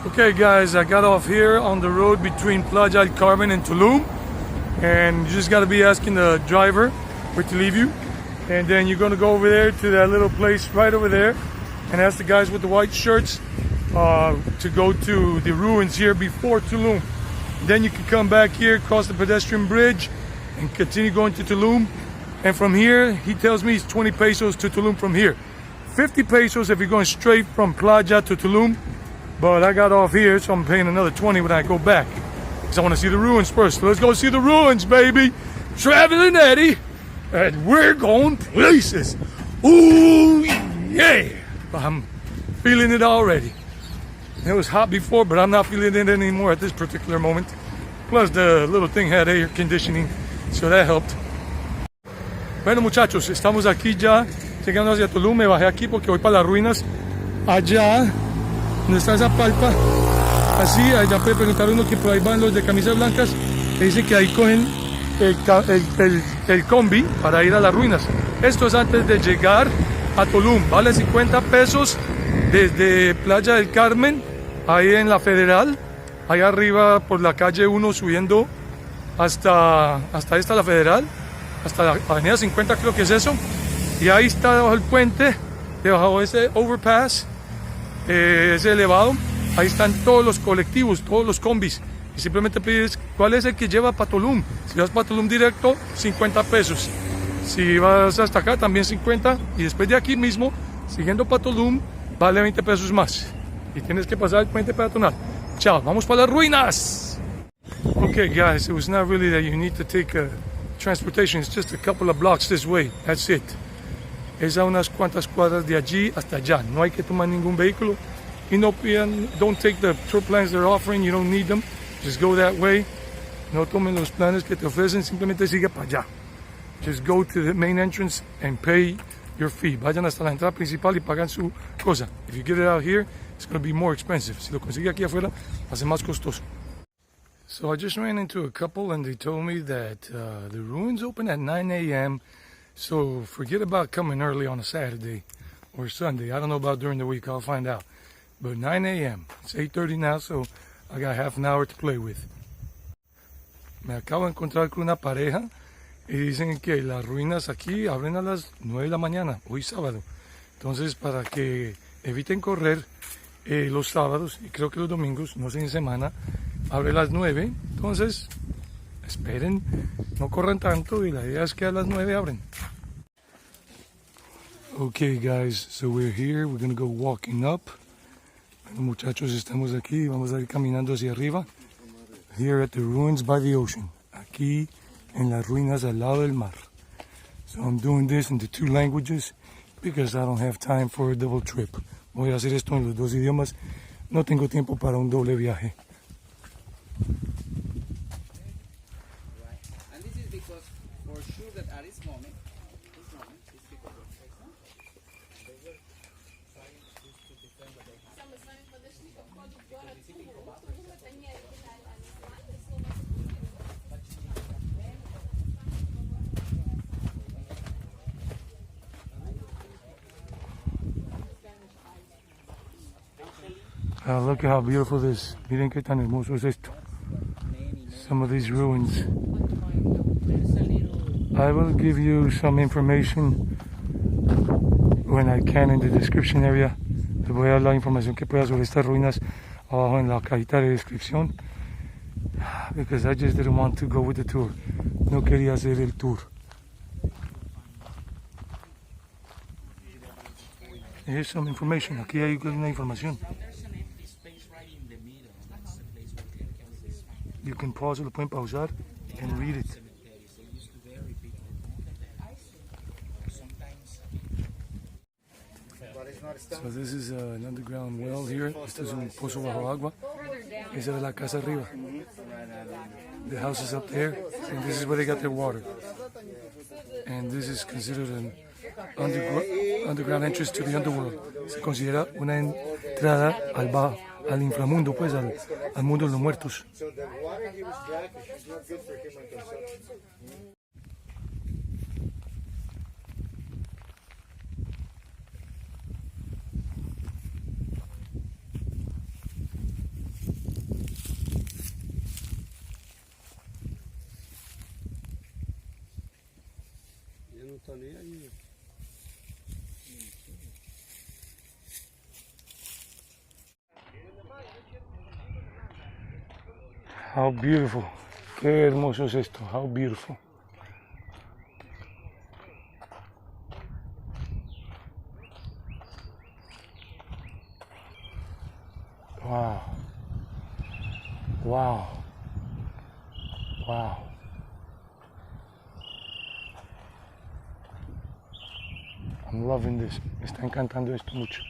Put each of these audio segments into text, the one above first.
Okay guys, I got off here on the road between Playa del Carmen and Tulum, and you just got to be asking the driver where to leave you, and then you're going to go over there to that little place right over there and ask the guys with the white shirts to go to the ruins here before Tulum. Then you can come back here, cross the pedestrian bridge and continue going to Tulum, and from here he tells me it's 20 pesos to Tulum from here, 50 pesos if you're going straight from Playa to Tulum. But I got off here, so I'm paying another 20 when I go back, because I want to see the ruins first. So let's go see the ruins, baby. Traveling Eddie, and we're going places. Ooh, yeah. I'm feeling it already. It was hot before, but I'm not feeling it anymore at this particular moment. Plus, the little thing had air conditioning, so that helped. Bueno, muchachos, estamos aquí ya, llegando hacia Tulum. Me bajé aquí porque voy para las ruinas. Allá donde está esa palpa, así, allá puede preguntar uno que por ahí van los de camisas blancas, que dicen que ahí cogen el combi para ir a las ruinas. Esto es antes de llegar a Tulum, vale 50 pesos desde Playa del Carmen, ahí en la Federal, allá arriba por la calle 1 subiendo hasta esta la Federal, hasta la avenida 50 creo que es eso, y ahí está debajo del puente, debajo de ese overpass, ese elevado, ahí están todos los colectivos, todos los combis, y simplemente pides cuál es el que lleva para Tulum. Si vas para Tulum directo, 50 pesos, si vas hasta acá también 50, y después de aquí mismo, siguiendo para Tulum, vale 20 pesos más, y tienes que pasar el puente peatonal. Chao, vamos para las ruinas. Okay guys, it was not really that you need to take transportation, it's just a couple of blocks this way, that's it. Es a unas cuantas cuadras de allí hasta allá. No hay que tomar ningún vehículo. Y no pidan, don't take the tour plans they're offering, you don't need them. Just go that way. No tomen los planes que te ofrecen, simplemente sigue para allá. Just go to the main entrance and pay your fee. Vayan hasta la entrada principal y pagan su cosa. If you get it out here, it's going to be more expensive. Si lo consigue aquí afuera, va a ser más costoso. So I just ran into a couple and they told me that the ruins open at 9 a.m. So forget about coming early on a Saturday or Sunday. I don't know about during the week, I'll find out. But 9 a.m. It's 8:30 now, so I got half an hour to play with. Me acabo de encontrar con una pareja y dicen que las ruinas aquí abren a las 9 de la mañana, hoy sábado. Entonces, para que eviten correr los sábados y creo que los domingos, no sé, en semana, abre a las 9. Entonces, esperen, no corran tanto y la idea es que a las 9 abren. Okay guys, so we're here, we're gonna go walking up. Bueno, muchachos, estamos aquí, vamos a ir caminando hacia arriba. Here at the ruins by the ocean. Aquí en las ruinas al lado del mar. So I'm doing this in the 2 languages because I don't have time for a double trip. Voy a hacer esto en los 2 idiomas. No tengo tiempo para un doble viaje. Look at how beautiful this is. Miren qué tan hermoso es esto. Some of these ruins. I will give you some information when I can in the description area. Les voy a dar la información que pueda sobre estas ruinas abajo en la cajita de descripción. Because I just didn't want to go with the tour. No quería hacer el tour. Here's some information. Aquí hay una información. You can pause, lo pueden pausar and read it. So this is an underground well here. Este es un pozo bajo agua. Esa es la casa arriba. The house is up there, and this is where they got their water. And this is considered an underground entrance to the underworld. Se considera una entrada al inframundo, pues al mundo de los muertos. How beautiful. Qué hermoso es esto. How beautiful. Wow. Wow. Wow. I'm loving this. Me está encantando esto mucho.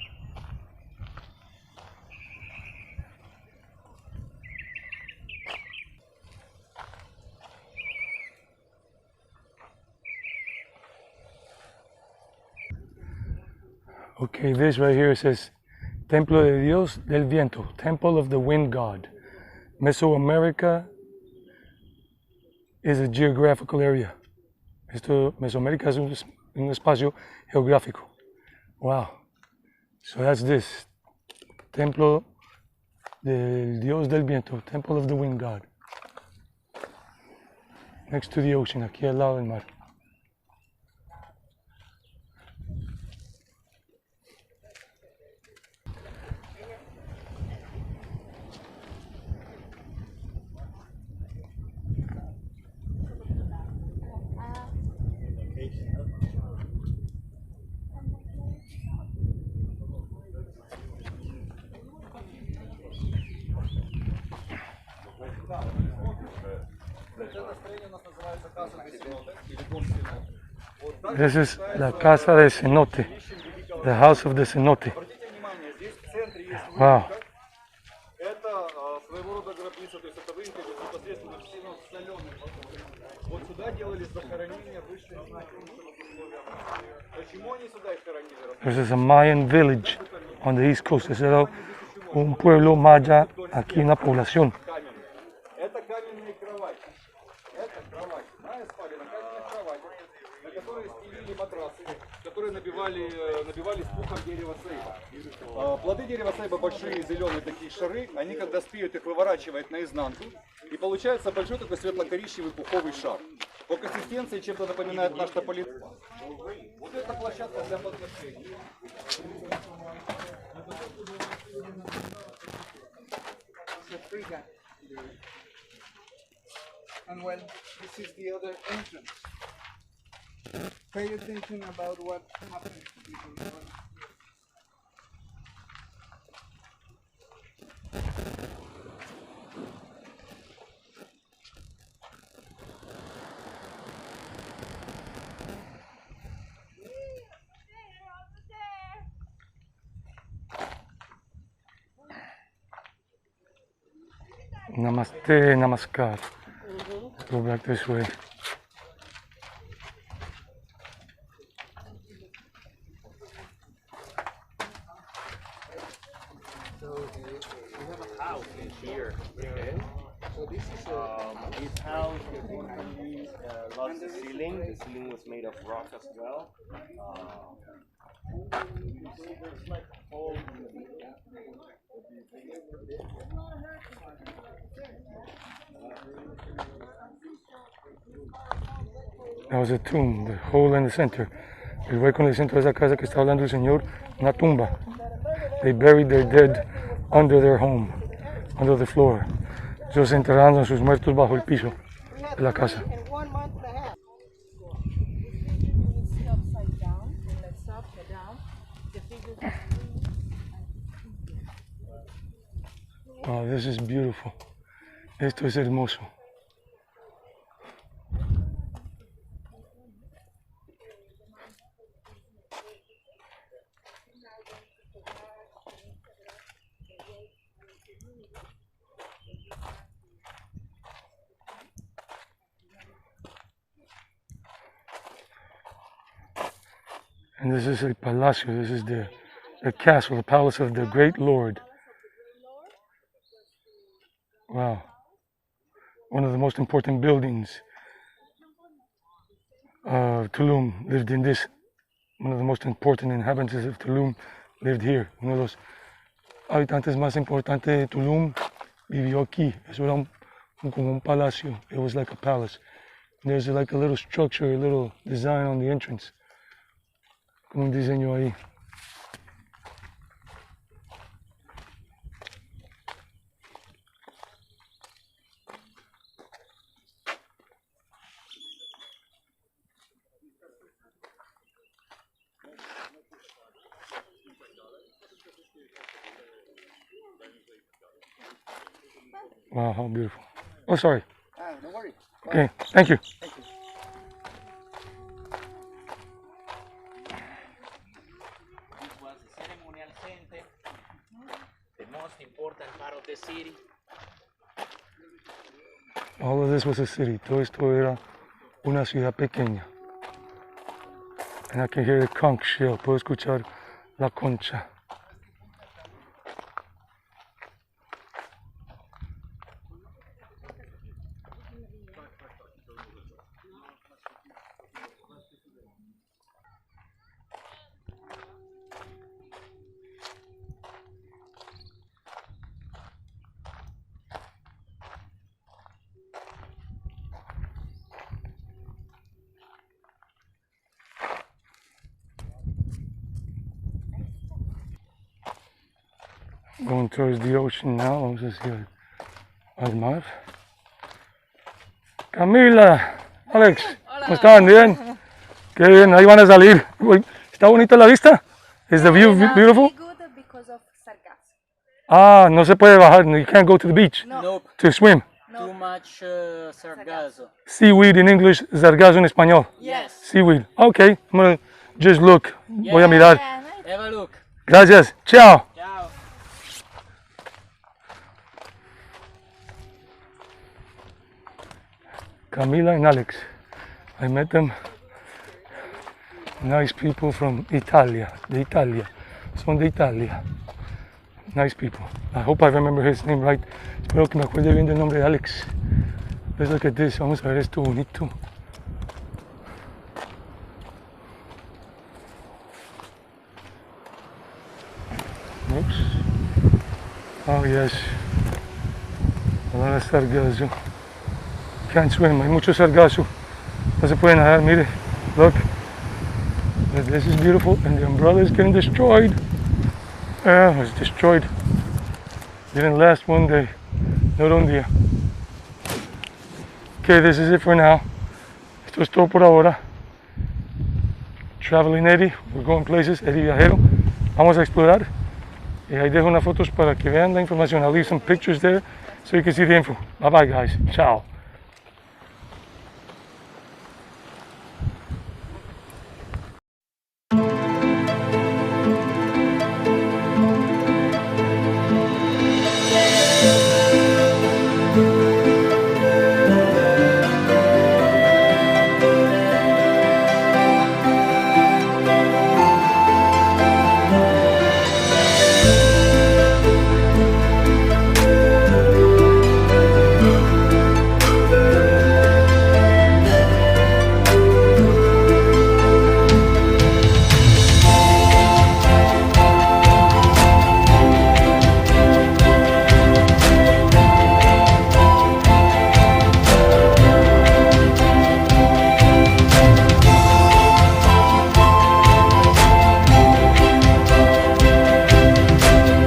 Okay, this right here says Templo de Dios del Viento, Temple of the Wind God. Mesoamerica is a geographical area. Mesoamérica es un espacio geográfico. Wow. So that's this. Templo del Dios del Viento, Temple of the Wind God. Next to the ocean, aquí al lado del mar. This is la casa de cenote, the house of the cenote. Wow. Это своего рода гробница, то есть это вынесли непосредственно в сильно соленый. Вот сюда делали захоронения высших условиях. Почему они сюда их хоронили? This is a Mayan village on the east coast. Es un pueblo maya aquí en la población. Это каменные кровати. Это кровать. Майя спали на каменных кроватях, на которые стелили матрасы, которые набивались пухом дерева сейба. Плоды дерева сейба большие, зеленые такие шары, они когда спеют, их выворачивают наизнанку, и получается большой такой светло-коричневый пуховый шар. По консистенции чем-то напоминает наш тополин. Вот это площадка для подношений. And well, this is the other entrance. Pay attention about what happened to people. Namaste, namaskar. Go back this way. We have a house in here. Okay. So this is This house we lost the ceiling. The ceiling was made of rock as well. You see there's like a hole in the middle. That was a tomb, the hole in the center. El hueco en el centro de esa casa que está hablando el Señor, una tumba. They buried their dead under their home, under the floor. Ellos enterraron a sus muertos bajo el piso de la casa. Oh, this is beautiful. Esto es hermoso. And this is el palacio, this is the castle, the palace of the great Lord. Wow. One of the most important buildings of Tulum lived in this. One of the most important inhabitants of Tulum lived here. Uno de los habitantes más importantes de Tulum vivió aquí. Eso era como un palacio. It was like a palace. And there's like a little structure, a little design on the entrance. Como un diseño ahí. Wow, how beautiful. Oh, sorry. Don't worry. Okay, thank you. This was the ceremonial center, the most important part of the city. All of this was a city. Todo esto era una ciudad pequeña. And I can hear the conch shell. Puedo escuchar la concha. Going towards the ocean now. Vamos hacia al mar. Camila, Alex, ¿cómo están? Bien. Qué bien, ahí van a salir. Uy, ¿está bonita la vista? Is the view beautiful? Good because of sargassum. Ah, no se puede bajar. You can't go to the beach Nope, to swim. too much sargazo. Seaweed in English, sargazo en español. Yes. Seaweed. Okay, I'm gonna just look. Voy a mirar. Yeah, nice. Have a look. Gracias. Ciao. Ciao. Camila and Alex. I met them. Nice people from Italia. De Italia. Son de Italia. Nice people. I hope I remember his name right. Espero que me acuerde bien del nombre de Alex. Let's look at this. Vamos a ver esto bonito. Oops. Oh yes. A lot of sargazo. Can't swim, hay mucho sargazo. No se puede nadar, mire. Look. This is beautiful and the umbrella is getting destroyed. Yeah, it's destroyed. Didn't last one day. Not un día. Okay, this is it for now. Esto es todo por ahora. Traveling Eddie, we're going places, Eddie Viajero. Vamos a explorar. Y ahí dejo unas fotos para que vean la información. I'll leave some pictures there so you can see the info. Bye bye guys. Ciao.